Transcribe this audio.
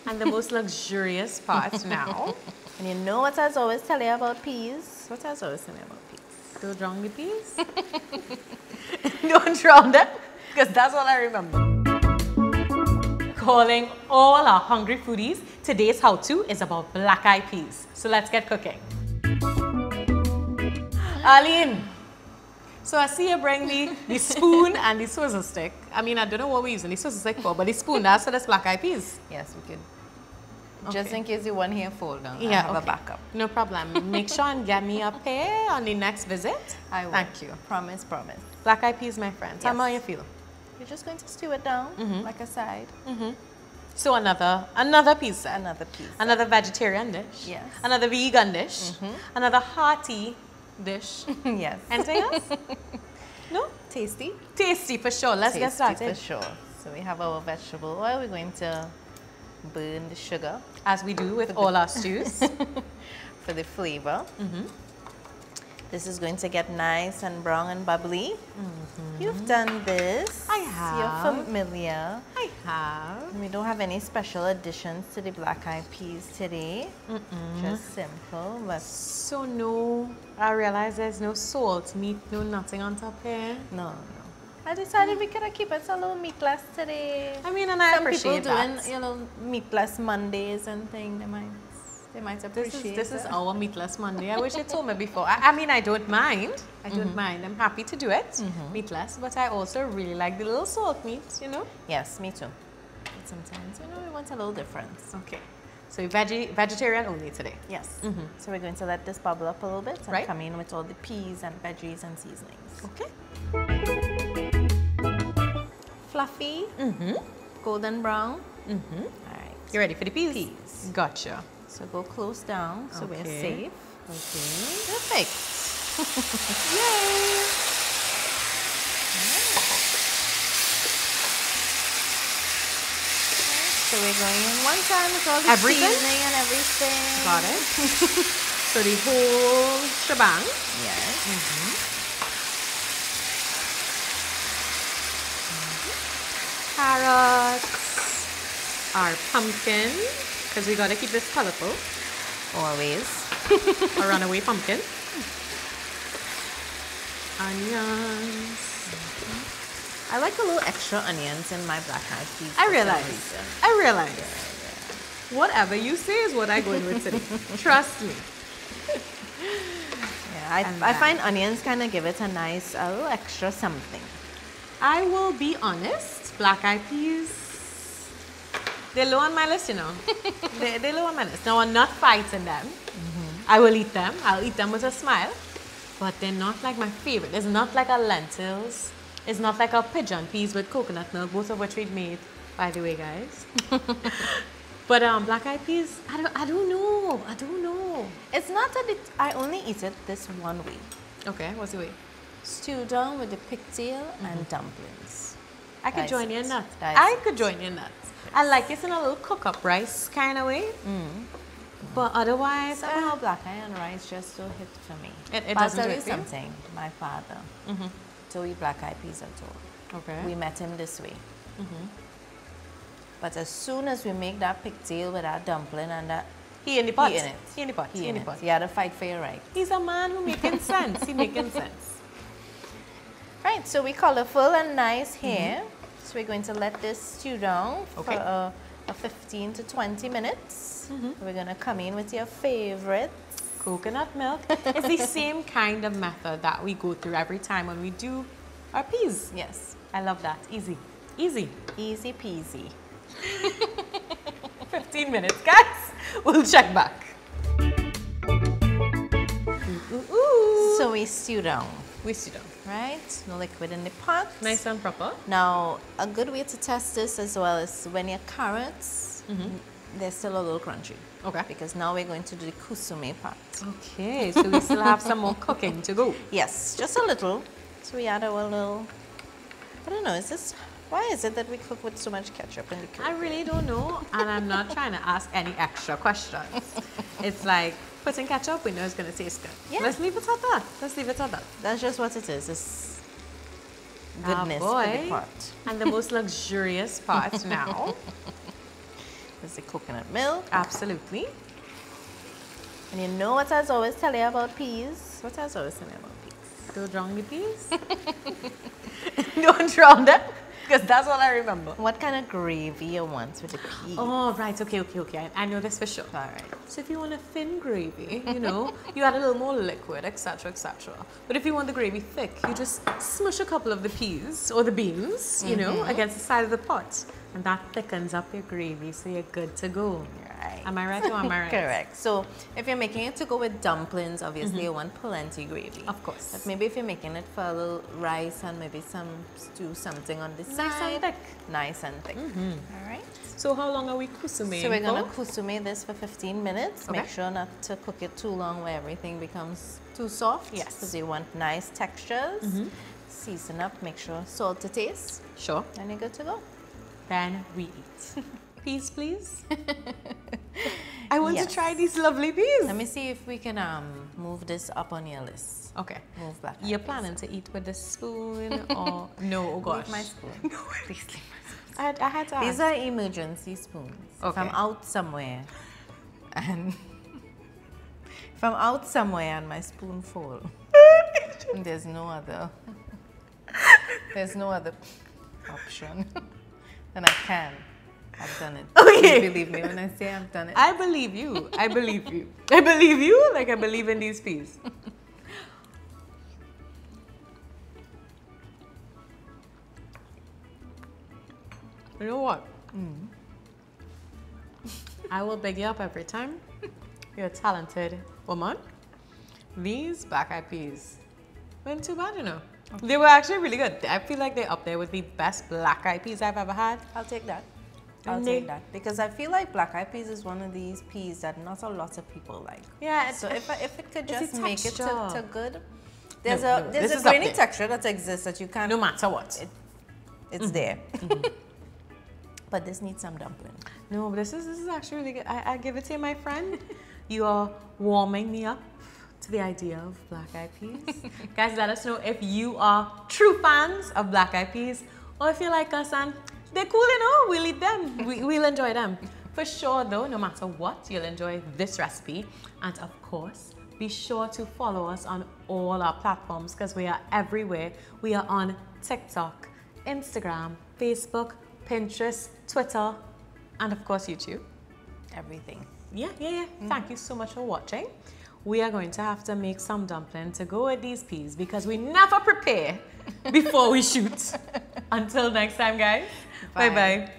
And the most luxurious part now. And you know what I always tell you about peas? What else always tell me about peas? Don't drown the peas. Don't drown them, because that's all I remember. Calling all our hungry foodies, today's how-to is about black-eyed peas. So let's get cooking. Arlene, so I see you bring me the spoon and the scissor stick. I mean, I don't know what we're using the scissor stick for, but the spoon, that's for this black-eyed peas. Yes, we could. Just in case you want here fall down, I have a backup. No problem. Make sure and get me a pair on the next visit. I will. Thank you. Promise, promise. Black-eyed peas, my friend. Tell me how you feel. You're just going to stew it down like a side. So another piece. Another piece. Another vegetarian dish. Yes. Another vegan dish. Another hearty dish. Yes. Anything else? No? Tasty? Tasty for sure. Let's get started. For sure. So we have our vegetable oil. We're going to burn the sugar. As we do with all our stews. For the flavor. This is going to get nice and brown and bubbly. You've done this. I have. You're familiar. I have. We don't have any special additions to the black-eyed peas today. Just simple, but So no, I realize there's no salt, meat, no nothing on top here. no. I decided we could keep it a little meatless today. I mean, and I Some appreciate people that. doing, meatless Mondays and things. They might appreciate This is it. our meatless Monday. I wish you told me before. I mean, I don't mind. I don't mind. I'm happy to do it, meatless. But I also really like the little salt meat, you know? Yes, me too. But sometimes, we want a little difference. Okay. So vegetarian only today. Yes. So we're going to let this bubble up a little bit and Right. come in with all the peas and veggies and seasonings. Okay. Fluffy, golden brown. All right. You ready for the peas? Peas. Gotcha. So go close down so we're Okay. safe. Okay. Perfect. Yay! So we're going in one time with all the Everything? seasoning and everything. Got it. So the whole shebang. Yes. Carrots, our pumpkin, because we got to keep this colorful. Always. A runaway pumpkin. Onions. I like a little extra onions in my black-eyed peas. I for some realize. reason. I realize. Whatever you say is what I go in with today. Trust me. Yeah, I find onions kind of give it a little extra something. I will be honest, black-eyed peas, they're low on my list, you know. they're low on my list. Now, I'm not fighting them. I will eat them. I'll eat them with a smile. But they're not like my favorite. It's not like our lentils. It's not like our pigeon peas with coconut milk, both of which we've made, by the way, guys. But black-eyed peas, I don't know. I don't know. It's not that I only eat it this one way. Okay, what's the way? Stew down with the pigtail and dumplings. I could That's join you in it. that. That's I it. could join you in that. I like it in a little cook-up rice kind of way. But otherwise, Somehow black-eyed and rice just don't hit for me. It But I'll doesn't tell do you it for you? something. My father don't eat black-eyed peas at all. okay. We met him this way. But as soon as we make that pigtail with that dumpling and that, He in the pot. He in it. He in the pot. he in it. You had to fight for your right. He's a man who making sense. He making sense. Right, so we colorful and nice here. So we're going to let this stew down Okay. for a 15 to 20 minutes. We're going to come in with your favorite. Coconut milk. It's the same kind of method that we go through every time when we do our peas. Yes, I love that. Easy. Easy. easy peasy. 15 minutes, guys. We'll check back. So we stew down, We sit down. right? No liquid in the pot. Nice and proper. Now, a good way to test this as well is when your carrots, they're still a little crunchy. Okay. Because now we're going to do the kusume part. Okay, so we still have some more cooking to go. Yes, just a little. So we add our little, I don't know, why is it that we cook with so much ketchup in the I curry? really don't know, and I'm not trying to ask any extra questions. It's like putting ketchup, we know it's going to taste good. Yeah. Let's leave it at that. Let's leave it at that. That's just what it is. It's goodness boy. for the pot. And the most luxurious part now. is the coconut milk. Absolutely. And you know what I always tell you about peas? What I always tell you about peas? Don't drown the peas. Don't drown them, because that's all I remember. What kind of gravy you want with the peas? Oh, right. Okay. I know this for sure. All right. So if you want a thin gravy, you know, you add a little more liquid, etc., etc. But if you want the gravy thick, you just smush a couple of the peas or the beans, you know, against the side of the pot. And that thickens up your gravy, so you're good to go. Right. Am I right or am I right? Correct. So if you're making it to go with dumplings, obviously you want plenty gravy. Of course. But maybe if you're making it for a little rice and maybe some stew, something on the side. Nice and thick. Nice and thick. All right. So how long are we kusuming? So we're going to kusume this for 15 minutes. Okay. Make sure not to cook it too long where everything becomes too soft. Yes. Because you want nice textures. Season up, make sure salt to taste. Sure. And you're good to go. Then we eat. Peas, please. I want Yes. to try these lovely peas. Let me see if we can move this up on your list. Okay. Move black. You're planning to eat with a spoon or no? Oh gosh. Leave my spoon. No. Please leave my spoon. I had to These ask. are emergency spoons. If Okay. I'm out somewhere and if I'm out somewhere and my spoon full, there's no other option. Then I can. I've done it. Okay. You believe me when I say I've done it? I believe you. I believe you. I believe you like I believe in these peas. You know what? I will big you up every time. You're a talented woman. These black eyed peas weren't too bad, you know. Okay. They were actually really good. I feel like they're up there with the best black eyed peas I've ever had. I'll take that. I'll take that. Because I feel like black eyed peas is one of these peas that not a lot of people like. Yeah. So if it could it's just the make it texture. to good. There's No, a this there's is a up grainy there. texture that exists that you can't. No matter what. It's there. But this needs some dumpling. No, but this is actually really good. I give it to you, my friend. You are warming me up to the idea of black eyed peas. Guys, let us know if you are true fans of black eyed peas or if you're like us and they're cool, you know, we'll eat them. We'll enjoy them. For sure though, no matter what, you'll enjoy this recipe. And of course, be sure to follow us on all our platforms because we are everywhere. We are on TikTok, Instagram, Facebook, Pinterest, Twitter, and of course YouTube. Everything. Yeah. Thank you so much for watching. We are going to have to make some dumpling to go with these peas because we never prepare before we shoot. Until next time, guys. Bye-bye.